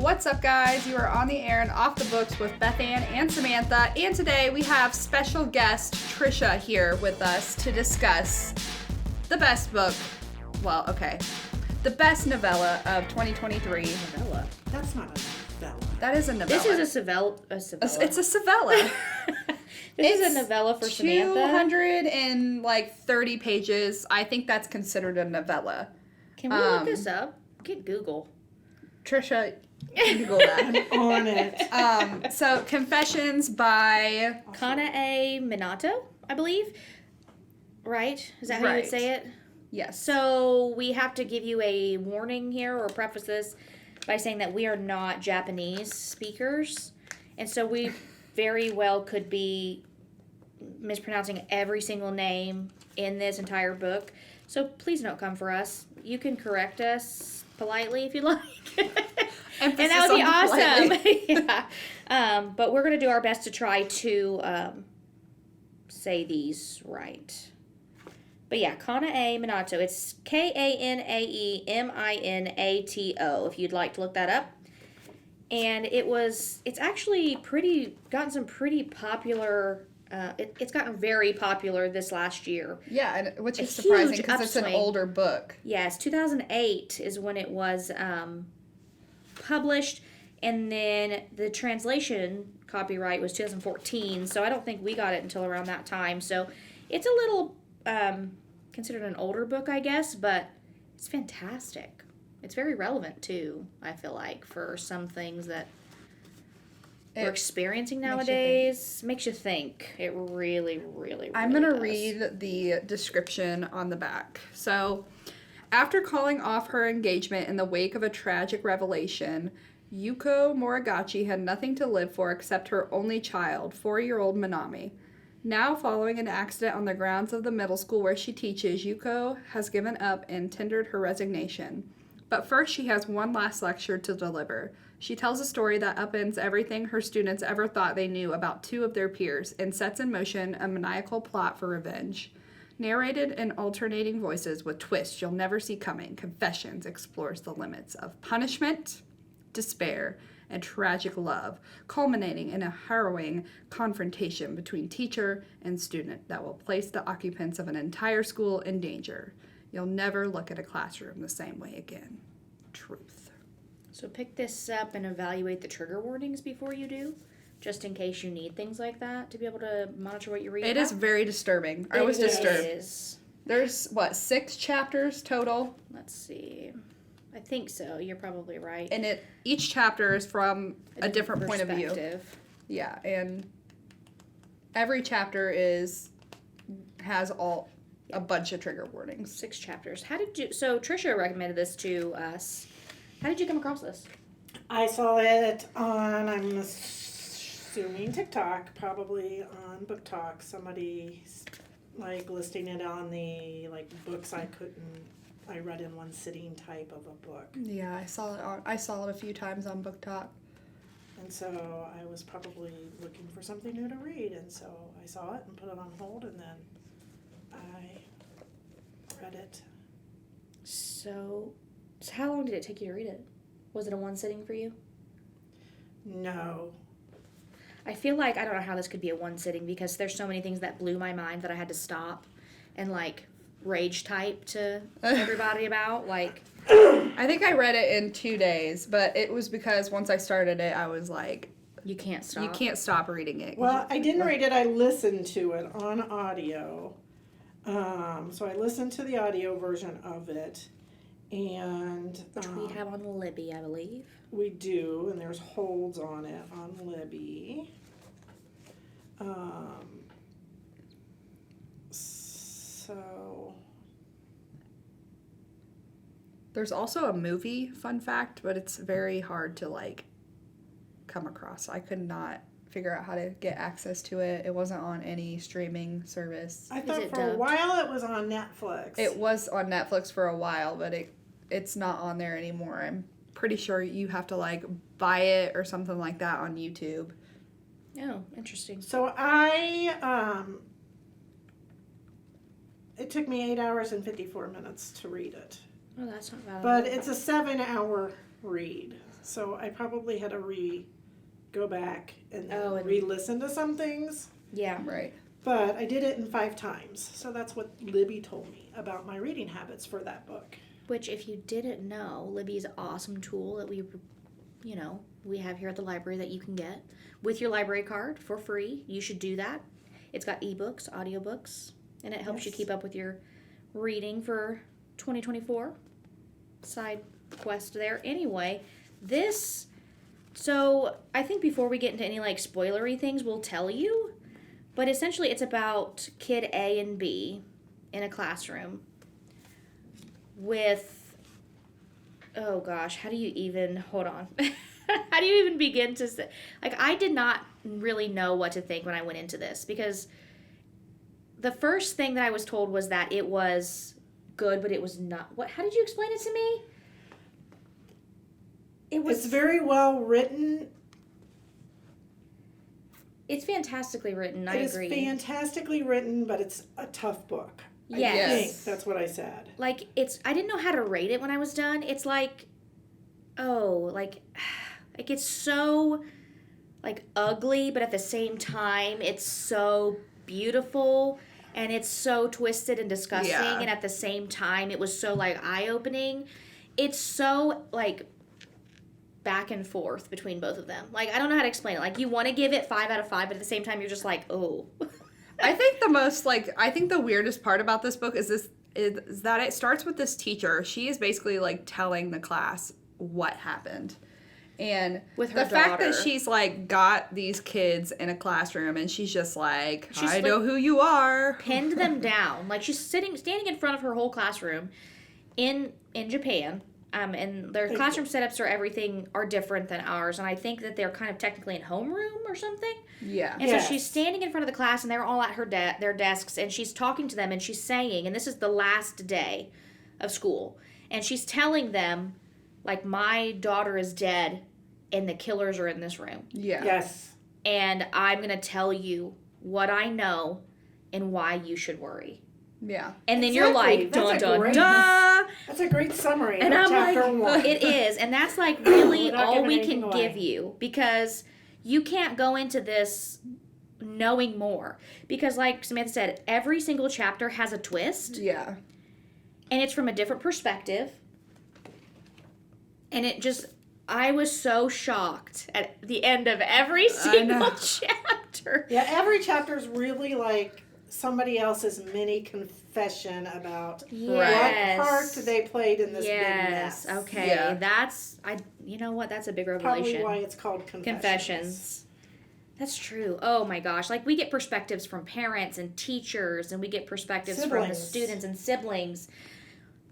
What's up, guys? You are on the air and off the books with Beth Ann and Samantha, and today we have special guest Trisha here with us to discuss the best book, the best novella of 2023. Novella? That's not a novella. That is a novella. This is a novella. It's a novella. This is a novella for Samantha. 230 pages. I think that's considered a novella. Can we look this up? Get Google. Trisha, Google that. On it. So, Confessions by Kanae Minato, I believe. Right? Is that how you would say it? Yes. So, we have to give you a warning here or preface this by saying that we are not Japanese speakers. And so, we very well could be mispronouncing every single name in this entire book. So, please don't come for us. You can correct us politely if you like. And that would be awesome. Yeah. But we're going to do our best to try to say these right. But yeah, Kanae Minato. It's Kanae Minato, if you'd like to look that up. And it's actually gotten some pretty popular, it's gotten very popular this last year. Yeah, and which is surprising because it's an older book. Yes, 2008 is when it was published, and then the translation copyright was 2014, so I don't think we got it until around that time. So it's a little considered an older book, I guess, but it's fantastic. It's very relevant too, I feel like, for some things that we're experiencing nowadays. Makes you think. It really, really I'm going to does. read the description on the back. So, after calling off her engagement in the wake of a tragic revelation, Yuko Moragachi had nothing to live for except her only child, 4-year-old Minami. Now, following an accident on the grounds of the middle school where she teaches, Yuko has given up and tendered her resignation. But first, she has one last lecture to deliver. She tells a story that upends everything her students ever thought they knew about 2 of their peers and sets in motion a maniacal plot for revenge. Narrated in alternating voices with twists you'll never see coming, Confessions explores the limits of punishment, despair, and tragic love, culminating in a harrowing confrontation between teacher and student that will place the occupants of an entire school in danger. You'll never look at a classroom the same way again. Truth. So pick this up and evaluate the trigger warnings before you do, just in case you need things like that to be able to monitor what you read. It is very disturbing. I was disturbed. There's, 6 chapters total? Let's see. I think so. You're probably right. And each chapter is from a different point of view. Yeah, and every chapter has a bunch of trigger warnings. 6 chapters. So Trisha recommended this to us. How did you come across this? I saw it on, I'm assuming TikTok, probably on Booktok. Somebody listing it on the books I read in one sitting type of a book. Yeah, I saw it a few times on Booktok. And so I was probably looking for something new to read, and so I saw it and put it on hold, and then I read it. So how long did it take you to read it? Was it a one sitting for you? No. I feel like I don't know how this could be a one sitting because there's so many things that blew my mind that I had to stop and rage type to everybody about. I think I read it in 2 days, but it was because once I started it, I was like, you can't stop. You can't stop reading it. Well, I didn't read it. I listened to it on audio. So I listened to the audio version of it. And which we have on Libby, I believe. We do, and there's holds on it on Libby. So there's also a movie, fun fact, but it's very hard to come across. I could not figure out how to get access to it. It wasn't on any streaming service. I thought for a while it was on Netflix. It was on Netflix for a while, but it's not on there anymore. I'm pretty sure you have to buy it or something like that on YouTube. Oh, interesting. So it took me 8 hours and 54 minutes to read it. Oh, that's not bad. But it's a 7-hour read. So I probably had to go back and and re-listen to some things. Yeah. Right. But I did it in 5 times. So that's what Libby told me about my reading habits for that book. Which, if you didn't know, Libby's an awesome tool that we have here at the library that you can get with your library card for free. You should do that. It's got ebooks, audiobooks, and it helps you keep up with your reading for 2024. Side quest there. Anyway, so I think before we get into any like spoilery things, we'll tell you. But essentially, it's about kid A and B in a classroom with, oh gosh, how do you even, hold on. How do you even begin to say, like, I did not really know what to think when I went into this, because the first thing that I was told was that it was good, but it was not. How did you explain it to me? It's very well written. It's fantastically written, I agree. It is fantastically written, but it's a tough book. Yes. I think that's what I said. Like, I didn't know how to rate it when I was done. It's like, it's so, like, ugly, but at the same time, it's so beautiful, and it's so twisted and disgusting, and at the same time, it was so, like, eye-opening. It's so, like, back and forth between both of them. Like, I don't know how to explain it. Like, you want to give it 5 out of 5, but at the same time, you're just like, oh. I think the weirdest part about this book is that it starts with this teacher. She is basically like telling the class what happened. And with her fact daughter. that she's like got these kids in a classroom and she's just like, I know like, who you are. Pinned them down. Like, she's standing in front of her whole classroom in Japan. And their classroom setups are different than ours, and I think that they're kind of technically in homeroom or something. Yeah. And so she's standing in front of the class, and they're all at their desks, and she's talking to them, and she's saying, and this is the last day of school, and she's telling them, like, my daughter is dead, and the killers are in this room. Yeah. Yes. And I'm going to tell you what I know and why you should worry. Yeah. And then you're like, dun, dun, dun. That's a great summary And of I'm chapter like, 1. it is. And that's like really all we can away. give you, because you can't go into this knowing more. Because like Samantha said, every single chapter has a twist. Yeah. And it's from a different perspective. And I was so shocked at the end of every single chapter. Yeah, every chapter is really like somebody else's mini confession about what part they played in this big mess. Okay. Yeah. That's you know what? That's a big revelation. Probably why it's called Confessions. That's true. Oh my gosh. Like, we get perspectives from parents and teachers, and we get perspectives from the students and siblings.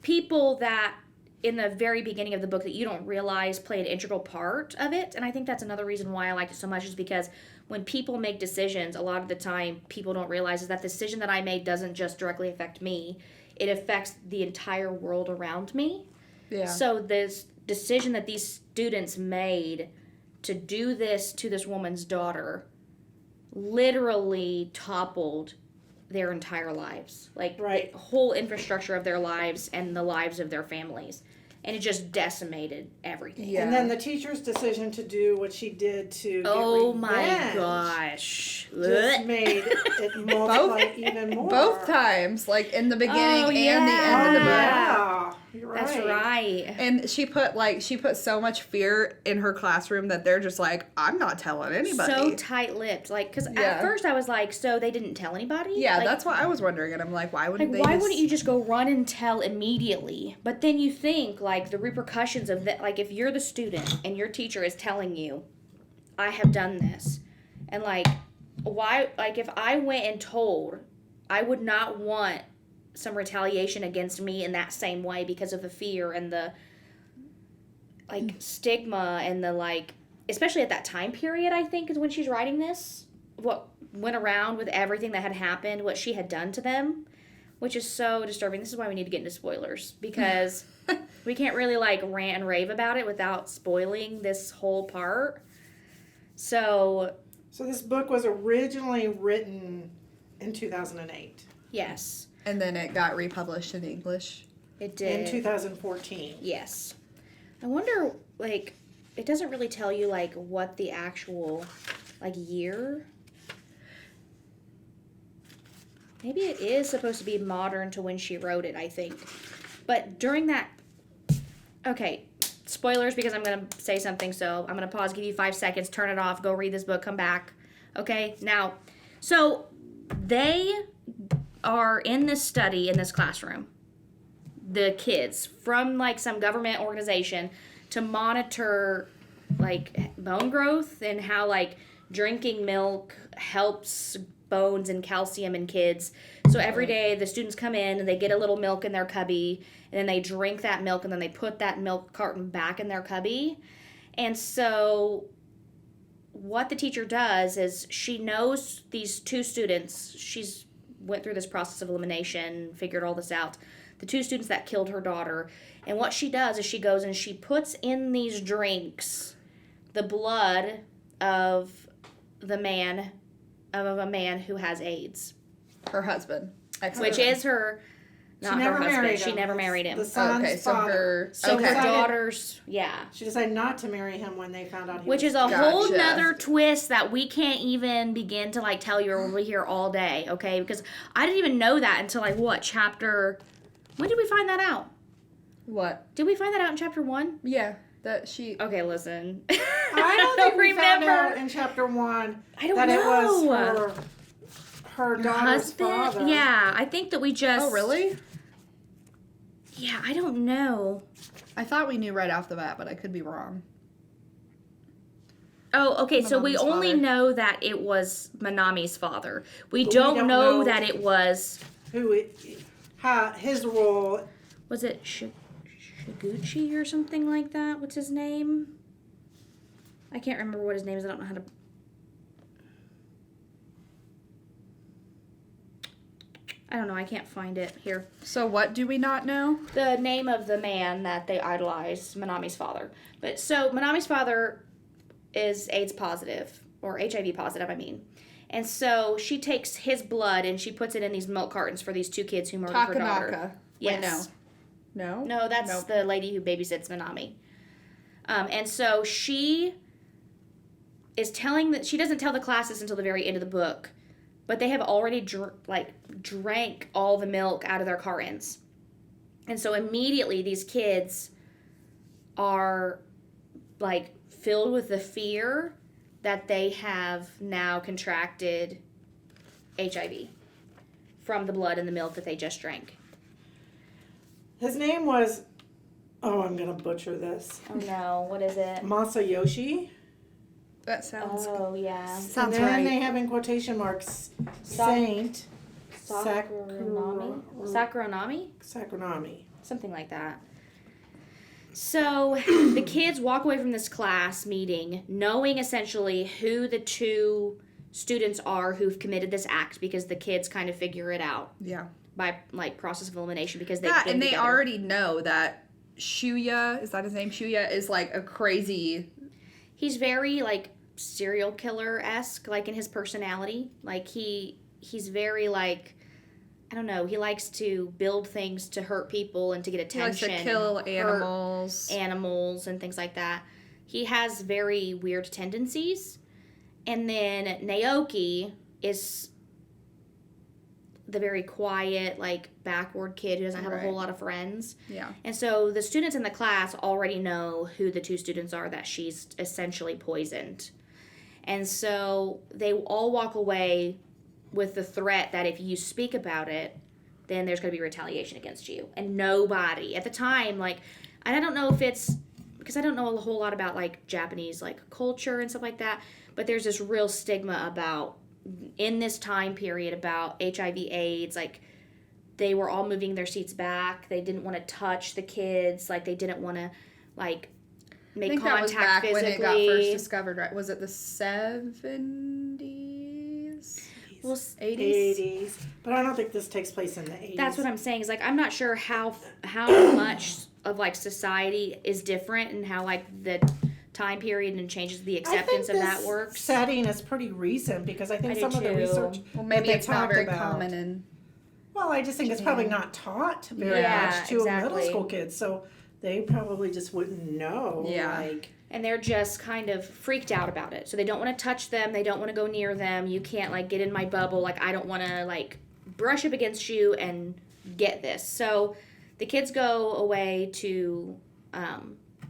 People that in the very beginning of the book that you don't realize play an integral part of it. And I think that's another reason why I liked it so much, is because when people make decisions, a lot of the time people don't realize is that the decision that I made doesn't just directly affect me. It affects the entire world around me. Yeah. So this decision that these students made to do this to this woman's daughter literally toppled their entire lives. Like, the whole infrastructure of their lives and the lives of their families. And it just decimated everything. Yeah. And then the teacher's decision to do what she did to get oh revenge my gosh. just made it multiply even more. Both times, like in the beginning and the end of the book. Yeah, you're right. That's right. And she put so much fear in her classroom that they're just like, I'm not telling anybody. So tight-lipped. Like, because at first I was like, so they didn't tell anybody? Yeah, like, that's what I was wondering. And I'm like, why wouldn't why wouldn't you just go run and tell immediately? But then you think, like, the repercussions of that, like, if you're the student and your teacher is telling you, I have done this, and like, why, like, if I went and told, I would not want some retaliation against me in that same way because of the fear and the, like, stigma and the, like, especially at that time period, I think, is when she's writing this, what went around with everything that had happened, what she had done to them, which is so disturbing. This is why we need to get into spoilers, because we can't really, like, rant and rave about it without spoiling this whole part. So this book was originally written in 2008. Yes. And then it got republished in English. It did. In 2014. Yes. I wonder, like, it doesn't really tell you, like, what the actual, like, year. Maybe it is supposed to be modern to when she wrote it, I think. But during that... Okay, spoilers because I'm going to say something, so I'm going to pause, give you 5 seconds, turn it off, go read this book, come back. Okay, now, so they are in this study in this classroom, the kids, from, like, some government organization to monitor, like, bone growth and how, like, drinking milk helps bones and calcium in kids. So every day the students come in and they get a little milk in their cubby, and then they drink that milk, and then they put that milk carton back in their cubby. And so what the teacher does is she knows these 2 students. She's went through this process of elimination, figured all this out. The 2 students that killed her daughter. And what she does is she goes and she puts in these drinks the blood of a man who has AIDS. Her husband. Which is her, not her husband. She never married him. The son's okay, so father. her... So okay. her daughter's, yeah. She decided not to marry him when they found out he Which was is a whole Gotcha. nother twist that we can't even begin to, like, tell you, or we'll be here all day, okay? Because I didn't even know that until, like, what, chapter... When did we find that out? What? Did we find that out in chapter 1? Yeah, that she... Okay, listen. I don't think we found out in chapter 1 I don't that know. it was her daughter's father. Yeah, I think that we just... Oh, really? Yeah, I don't know. I thought we knew right off the bat, but I could be wrong. Oh, okay, so we Manami's only father. know that it was Manami's father. We But don't know that it was... His role. Was it Shiguchi or something like that? What's his name? I can't remember what his name is. I don't know how to... I don't know. I can't find it here. So what do we not know? The name of the man that they idolized, Manami's father. But so Manami's father is AIDS positive, or HIV positive, I mean. And so she takes his blood and she puts it in these milk cartons for these 2 kids who murdered her daughter. Takanaka. Yes. Wait, no. No, that's Nope. the lady who babysits Manami. And so she is telling that she doesn't tell the class this until the very end of the book, but they have already drank all the milk out of their cartons. And so immediately these kids are, like, filled with the fear that they have now contracted HIV from the blood and the milk that they just drank. His name was, I'm going to butcher this. Oh no, what is it? Masayoshi. That sounds... Oh yeah. Sounds and then right. they have in quotation marks Saint Sakuranami? Sakuranami? Sakuranami. Something like that. So the kids walk away from this class meeting knowing essentially who the 2 students are who've committed this act, because the kids kind of figure it out Yeah. by, like, process of elimination because they've Yeah, been and they together. already know that Shuya, is that his name? Shuya is like a crazy... He's very, like, serial killer-esque, like, in his personality. Like, he's very, like... I don't know, he likes to build things to hurt people and to get He likes attention. to kill hurt animals. and things like that. He has very weird tendencies. And then Naoki is the very quiet, like, backward kid who doesn't have a whole lot of friends. Yeah. And so the students in the class already know who the 2 students are that she's essentially poisoned. And so they all walk away with the threat that if you speak about it, then there's going to be retaliation against you. And nobody, at the time, like, and I don't know if it's, because I don't know a whole lot about, like, Japanese, like, culture and stuff like that, but there's this real stigma about, in this time period, about HIV AIDS, like, they were all moving their seats back. They didn't want to touch the kids. Like, they didn't want to, like, make I think contact that was back physically. when it got first discovered, right? Was it the 70s? Well, 80s? 80s. But I don't think this takes place in the 80s. That's what I'm saying. Is, like, I'm not sure how much of, like, society is different and how, like, the time period and changes the acceptance of that works. Setting is pretty recent because I think I do some of the too. research Well, maybe that they it's not talked very about, common in... Well, I just think it's probably not taught very Yeah, much to middle exactly. school kids. So they probably just wouldn't know. Yeah. Like, And they're just kind of freaked out about it. So they don't want to touch them. They don't want to go near them. You can't, like, get in my bubble. Like, I don't want to, like, brush up against you and get this. So the kids go away to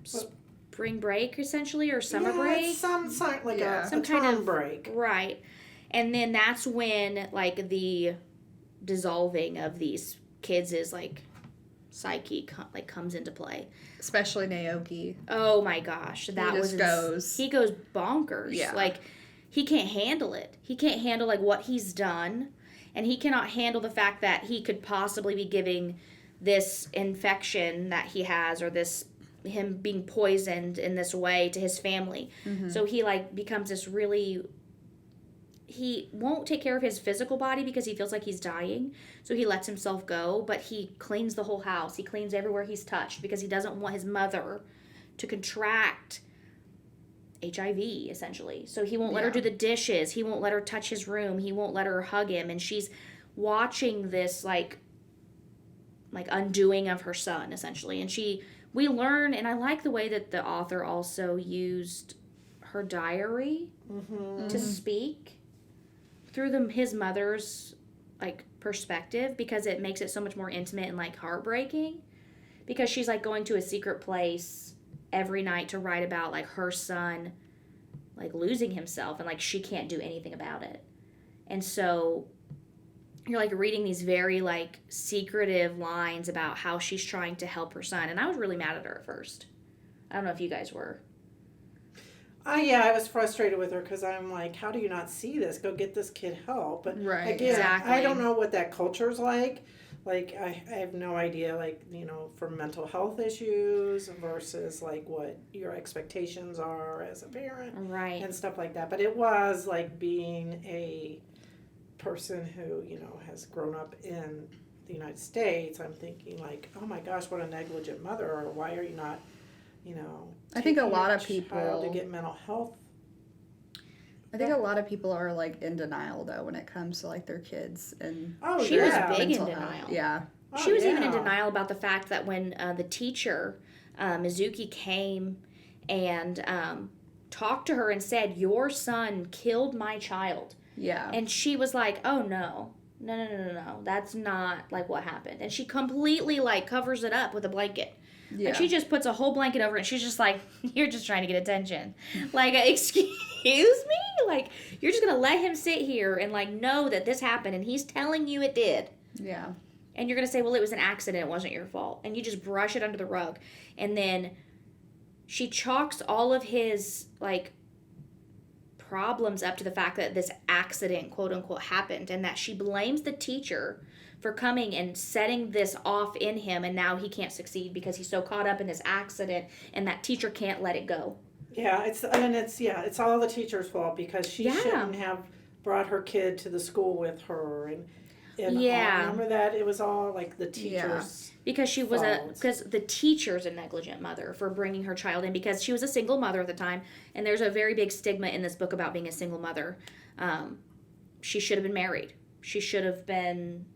spring break, essentially, or summer break. It's some like Yeah. a Some kind term of break. Right. And then that's when, like, the dissolving of these kids is, like, psyche comes into play. Especially Naoki. Oh my gosh, that just goes. he goes bonkers. Yeah. Like, he can't handle it. He can't handle, like, what he's done, and he cannot handle the fact that he could possibly be giving this infection that he has, or him being poisoned in this way to his family. Mm-hmm. So he, like, becomes this really, he won't take care of his physical body because he feels like he's dying. So he lets himself go, but he cleans the whole house. He cleans everywhere he's touched because he doesn't want his mother to contract HIV, essentially. So he won't let her do the dishes. He won't let her touch his room. He won't let her hug him. And she's watching this, like undoing of her son, essentially. And we learn, and I like the way that the author also used her diary to speak through his mother's, like, perspective, because it makes it so much more intimate and, like, heartbreaking, because she's, like, going to a secret place every night to write about, like, her son, like, losing himself, and, like, she can't do anything about it. And so you're, like, reading these very, like, secretive lines about how she's trying to help her son, and I was really mad at her at first. I don't know if you guys were. Yeah, I was frustrated with her because I'm like, how do you not see this? Go get this kid help. But Right. again, Exactly. I don't know what that culture's like. Like, I have no idea, like, for mental health issues versus, like, what your expectations are as a parent. Right. And stuff like that. But it was, like, being a person who, has grown up in the United States, I'm thinking, like, oh my gosh, what a negligent mother, or why are you not, I think a taking lot your of people child to get mental health. I think a lot of people are, like, in denial, though, when it comes to, like, their kids and Oh, She yeah. was big in mental health. denial. Yeah. Oh, She was even in yeah. denial about the fact that when the teacher, Mizuki, came and talked to her and said, "Your son killed my child." Yeah. And she was like, "Oh, no. No. That's not, like, what happened." And she completely, like, covers it up with a blanket. Yeah. Like, she just puts a whole blanket over it, and she's just like, "You're just trying to get attention." Like, excuse me? Like, you're just going to let him sit here and, like, know that this happened, and he's telling you it did. Yeah. And you're going to say, well, it was an accident, it wasn't your fault. And you just brush it under the rug. And then she chalks all of his, like, problems up to the fact that this accident, quote unquote, happened, and that she blames the teacher for coming and setting this off in him, and now he can't succeed because he's so caught up in this accident, and that teacher can't let it go. Yeah, it's all the teacher's fault because she shouldn't have brought her kid to the school with her, and remember that it was all like the teacher's because she was fault. because the teacher's a negligent mother for bringing her child in, because she was a single mother at the time, and there's a very big stigma in this book about being a single mother. She should have been married. There should have been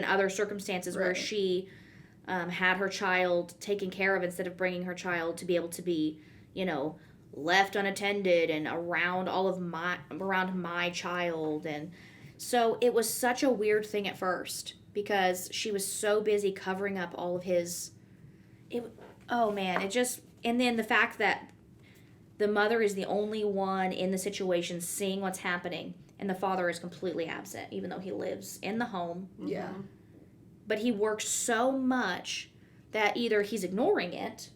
other circumstances where she had her child taken care of instead of bringing her child to be able to be, left unattended and around my child. And so it was such a weird thing at first because she was so busy covering up all of his. And then the fact that the mother is the only one in the situation seeing what's happening, and the father is completely absent, even though he lives in the home. Yeah. But he works so much that either he's ignoring it,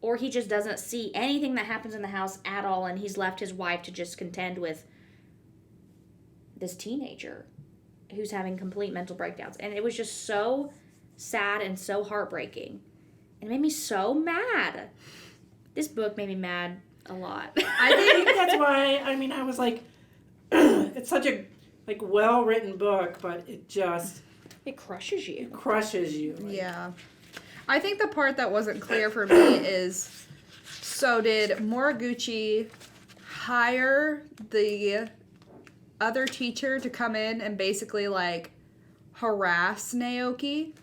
or he just doesn't see anything that happens in the house at all, and he's left his wife to just contend with this teenager who's having complete mental breakdowns. And it was just so sad and so heartbreaking. It made me so mad. This book made me mad a lot. I think that's why, I was like, it's such a, like, well-written book, but it just It crushes you. crushes you. Like, Yeah. I think the part that wasn't clear for me is, so did Moriguchi hire the other teacher to come in and basically, like, harass Naoki?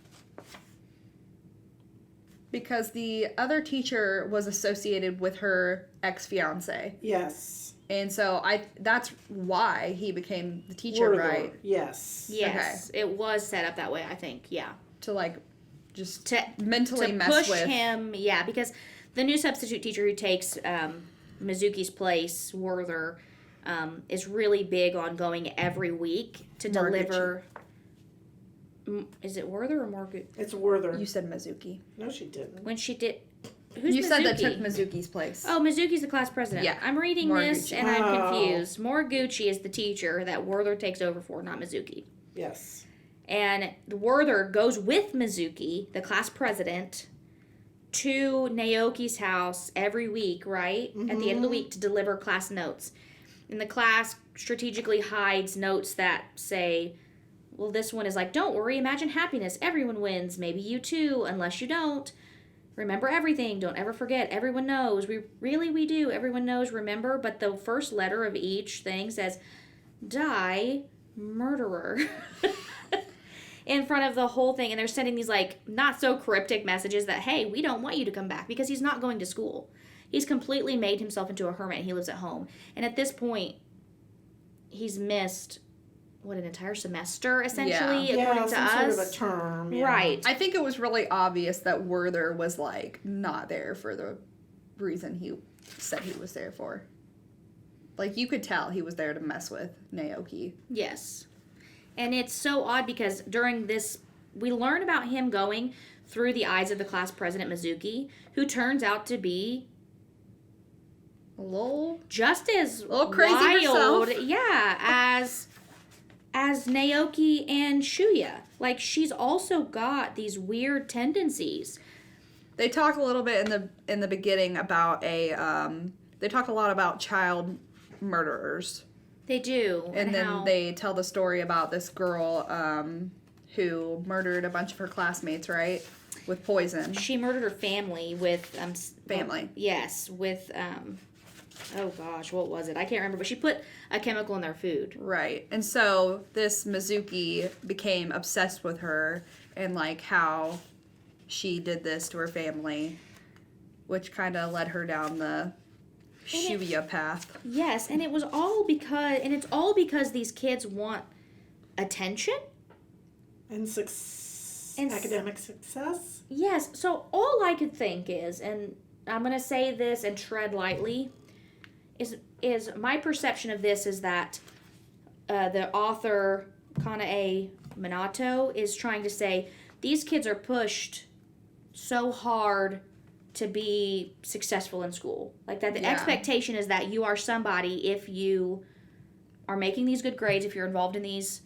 Because the other teacher was associated with her ex-fiance. Yes. And so that's why he became the teacher, Werther. right? Yes. Yes, it was set up that way, I think. Yeah. To like just To mentally to mess push with him, yeah, because the new substitute teacher who takes Mizuki's place, Werther, is really big on going every week to Morguchi. deliver. Is it Werther or Morguchi? It's Werther. You said Mizuki. No, she didn't. When she did, who's You Mizuki? said that took Mizuki's place. Oh, Mizuki's the class president. Yeah, I'm reading this Morguchi. and I'm Oh. confused. Morguchi is the teacher that Werther takes over for, not Mizuki. Yes. And Werther goes with Mizuki, the class president, to Naoki's house every week, right? At the end of the week to deliver class notes. And the class strategically hides notes that say, well, this one is like, don't worry, imagine happiness. Everyone wins. Maybe you too, unless you don't. Remember everything. Don't ever forget. Everyone knows. We do. Everyone knows. Remember. But the first letter of each thing says, die, murderer. In front of the whole thing. And they're sending these, like, not so cryptic messages that, hey, we don't want you to come back because he's not going to school. He's completely made himself into a hermit and he lives at home. And at this point, he's missed, what, an entire semester, essentially, according to some us? sort of a term. Yeah. Right. I think it was really obvious that Werther was like not there for the reason he said he was there for. Like you could tell he was there to mess with Naoki. Yes. And it's so odd because during this, we learn about him going through the eyes of the class president, Mizuki, who turns out to be A little just as little crazy wild, herself. yeah, as Naoki and Shuya. Like, she's also got these weird tendencies. They talk a little bit in the beginning about they talk a lot about child murderers. They do. And then how, they tell the story about this girl who murdered a bunch of her classmates, right? With poison. she murdered her family with Family. Yes, with oh gosh, what was it? I can't remember, but she put a chemical in their food. Right. And so this Mizuki became obsessed with her and like how she did this to her family, which kind of led her down the Shuya path. Yes, and it's all because these kids want attention. And And academic success. Yes, so all I could think is, and I'm going to say this and tread lightly, is my perception of this is that the author, Kanae Minato, is trying to say these kids are pushed so hard to be successful in school. Like that the Yeah. expectation is that you are somebody if you are making these good grades, if you're involved in these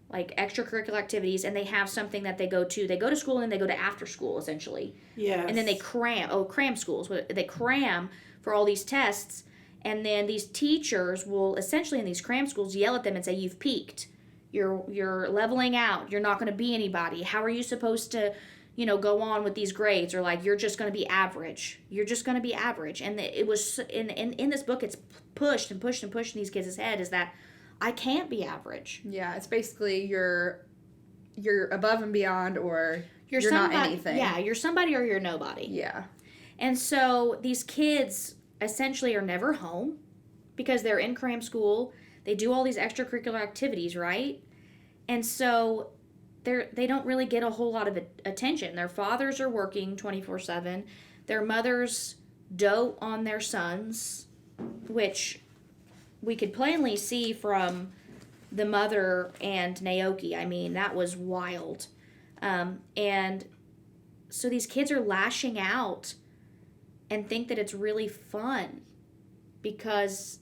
like extracurricular activities, and they have something that they go to. They go to school and then they go to after school, essentially. Yes. And then they cram schools. They cram for all these tests, and then these teachers will essentially in these cram schools yell at them and say, you've peaked. You're leveling out. You're not going to be anybody. How are you supposed to, go on with these grades? Or like, you're just going to be average. You're just going to be average. And it was, in this book, it's pushed and pushed and pushed in these kids' head is that I can't be average. Yeah, it's basically you're above and beyond or you're somebody, not anything. Yeah, you're somebody or you're nobody. Yeah. And so these kids essentially are never home because they're in cram school. They do all these extracurricular activities, right? And so they don't really get a whole lot of attention. Their fathers are working 24/7. Their mothers dote on their sons, which we could plainly see from the mother and Naoki. I mean, that was wild. And so these kids are lashing out and think that it's really fun because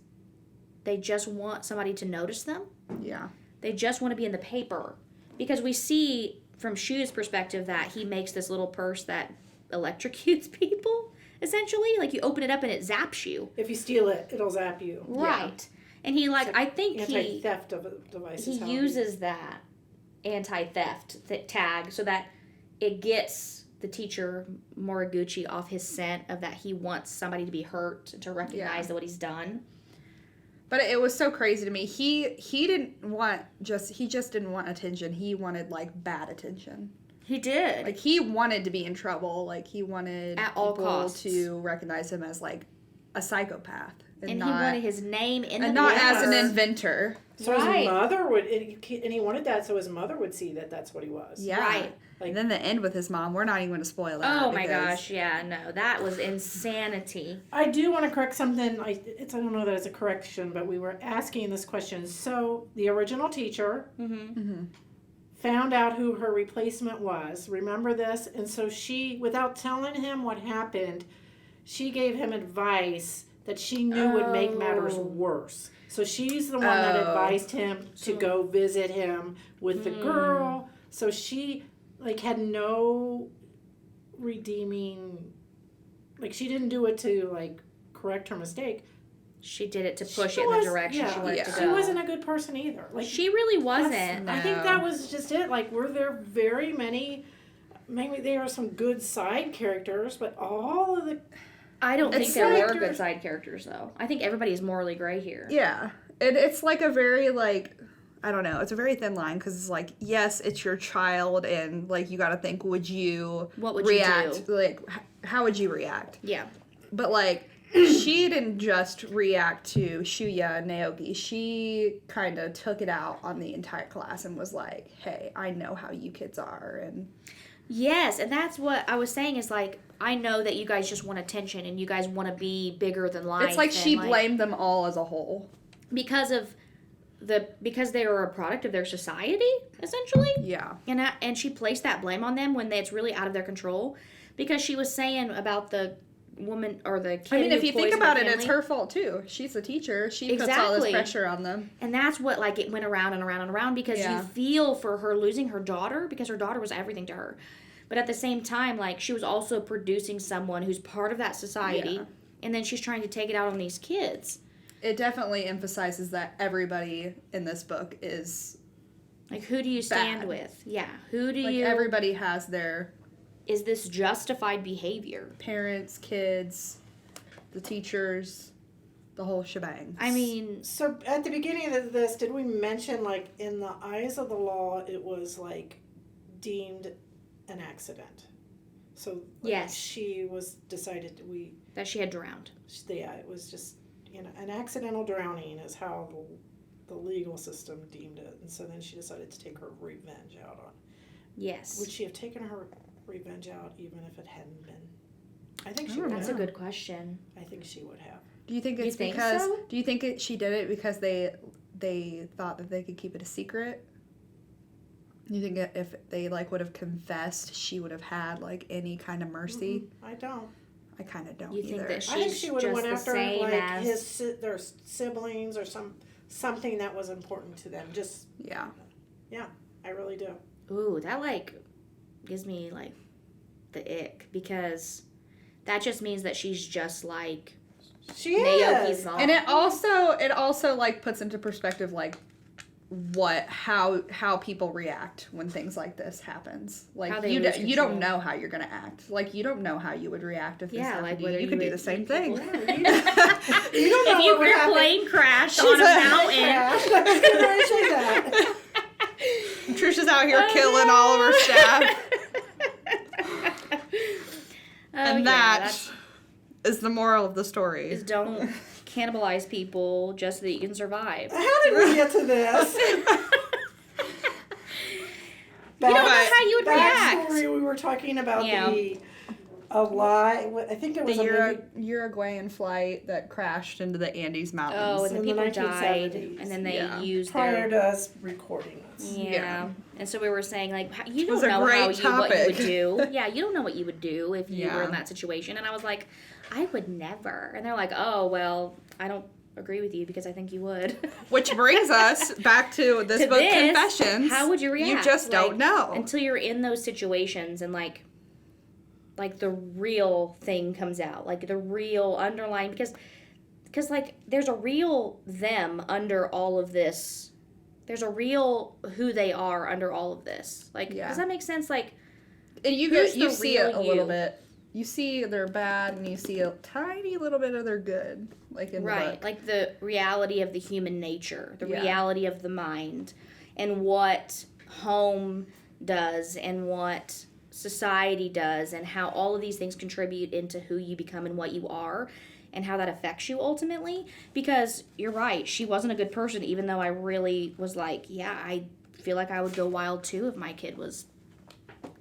they just want somebody to notice them. Yeah. They just want to be in the paper. Because we see from Shu's perspective that he makes this little purse that electrocutes people, essentially. Like you open it up and it zaps you. If you steal it, it'll zap you. Right. And he I think Anti-theft of a device. he uses that anti-theft tag so that it gets the teacher Moriguchi off his scent of that he wants somebody to be hurt, to recognize what he's done. But it was so crazy to me. He just didn't want attention. He wanted like bad attention. He did. Like, he wanted to be in trouble. Like, he wanted At all people costs. to recognize him as, like, a psychopath. And not, he wanted his name in the and not as an paper. inventor. So Right. his mother would, and he wanted that so his mother would see that that's what he was. Yeah. Right. And then the end with his mom, we're not even going to spoil that. Oh my because- gosh, yeah, no, that was insanity. I do want to correct something. I don't know that it's a correction, but we were asking this question. So the original teacher found out who her replacement was. Remember this? And so she, without telling him what happened, she gave him advice that she knew would make matters worse. So she's the one that advised him to go visit him with the girl. So she had no redeeming, she didn't do it to correct her mistake. She did it to push it in the direction she wanted to go. She wasn't a good person either. She really wasn't. I think that was just it. Were there very many, maybe there are some good side characters, but all of the I don't think It's there were characters- good side characters, though. I think everybody is morally gray here. Yeah. It's like a very, I don't know, it's a very thin line because it's yes, it's your child, and, you got to think, What would you react? do? How would you react? Yeah. But, she didn't just react to Shuya and Naoki. She kind of took it out on the entire class and was like, hey, I know how you kids are. And Yes, and that's what I was saying is, I know that you guys just want attention and you guys want to be bigger than life. it's like and, she blamed them all as a whole. because they were a product of their society, essentially. Yeah. And she placed that blame on them when it's really out of their control, because she was saying about the woman or the kid. I mean, who if you think poisoned about the it, it's family. her fault too. She's the teacher. She puts all this Exactly. pressure on them. And that's what it went around and around and around, because Yeah. you feel for her losing her daughter, because her daughter was everything to her. But at the same time, she was also producing someone who's part of that society, Yeah. and then she's trying to take it out on these kids. It definitely emphasizes that everybody in this book is Who do you stand Bad. with? Yeah, who do you? everybody has their Is this justified behavior? parents, kids, the teachers, the whole shebang. I mean, So at the beginning of this, did we mention in the eyes of the law, it was deemed an accident? So Yes. she was decided that she had drowned. it was just an accidental drowning is how the legal system deemed it, and so then she decided to take her revenge out on. Yes. Would she have taken her revenge out even if it hadn't been? I think she I would. don't That's have. a good question. I think she would have. Do you think You it's think because? so? Do you think she did it because they thought that they could keep it a secret? You think that if they would have confessed, she would have had any kind of mercy? I don't. I kind of don't You think either. that I think She's she would have just went the after same as- their siblings or something that was important to them. Just Yeah. I really do. Ooh, that gives me the ick, because that just means that she's just She Naoki's is. mom. And it also puts into perspective how people react when things like this happens. How they you lose you don't control. know how you're gonna act. You don't know how you would react if this Yeah, happened to whether you. You could do would the same eat thing. people. You don't know If what would your happen. plane crashed on a mountain. I was gonna say that. Trisha's out here killing all of her staff. And that is the moral of the story. is don't cannibalize people just so that you can survive. How did we get to this? You don't know how you would that react. story we were talking about Yeah. a lie. I think it was The a movie. Uruguayan flight that crashed into the Andes Mountains. Oh, and in then the people died, 1970s. and then they Yeah. used Prior their... to us recording this. Yeah. Yeah. And so we were saying, you was don't a know great what you topic. would do. Yeah, you don't know what you would do if you were Yeah. in that situation. And I was like, I would never. And they're like, oh, well, I don't agree with you because I think you would. Which brings us back to this To book, this, Confessions. how would you react? You just don't know. Until you're in those situations and the real thing comes out, the real underlying, because there's a real them under all of this. There's a real who they are under all of this. Yeah. Does that make sense? And you who's the see it real a little you? bit. You see they're bad, and you see a tiny little bit of their good, in Right, the book. the reality of the human nature, the Yeah. reality of the mind, and what home does and what society does and how all of these things contribute into who you become and what you are and how that affects you ultimately. Because you're right, she wasn't a good person, even though I really was like, yeah, I feel like I would go wild too if my kid was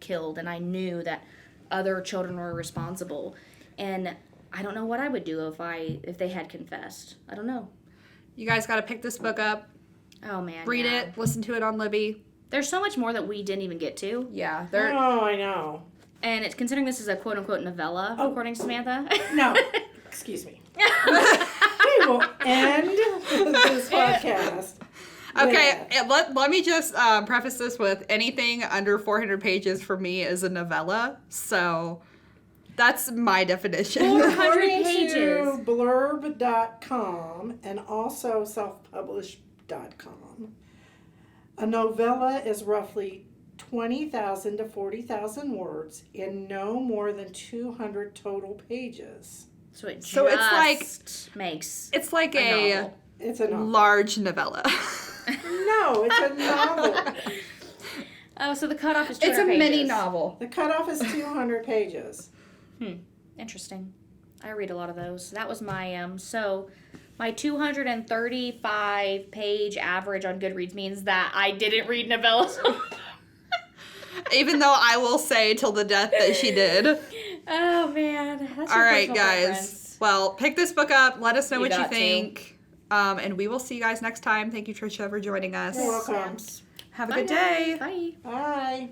killed and I knew that other children were responsible. And I don't know what I would do if they had confessed. I don't know. You guys got to pick this book up, Oh man, read yeah. it, listen to it on Libby. There's so much more that we didn't even get to. Yeah, Oh, I know. And it's considering this is a quote unquote novella, according to Samantha. No, excuse me. We will end this podcast. Okay, with- let me just preface this with anything under 400 pages for me is a novella. So that's my definition. 400 According pages. to blurb.com and also selfpublished.com, a novella is roughly 20,000 to 40,000 words in no more than 200 total pages. So it just So it's like- makes It's like a a novel. It's a novel. large novella. No, it's a novel. Oh, so the cutoff is 200 It's a pages. mini novel. The cutoff is 200 pages. Interesting. I read a lot of those. That was my my 235 page average on Goodreads means that I didn't read novellas. Even though I will say till the death that she did. Oh man. That's All your right, personal guys. preference. Well, pick this book up. Let us know You what you got to. think. And we will see you guys next time. Thank you, Trisha, for joining us. You're welcome. Have a Bye, good day. guys. Bye. Bye.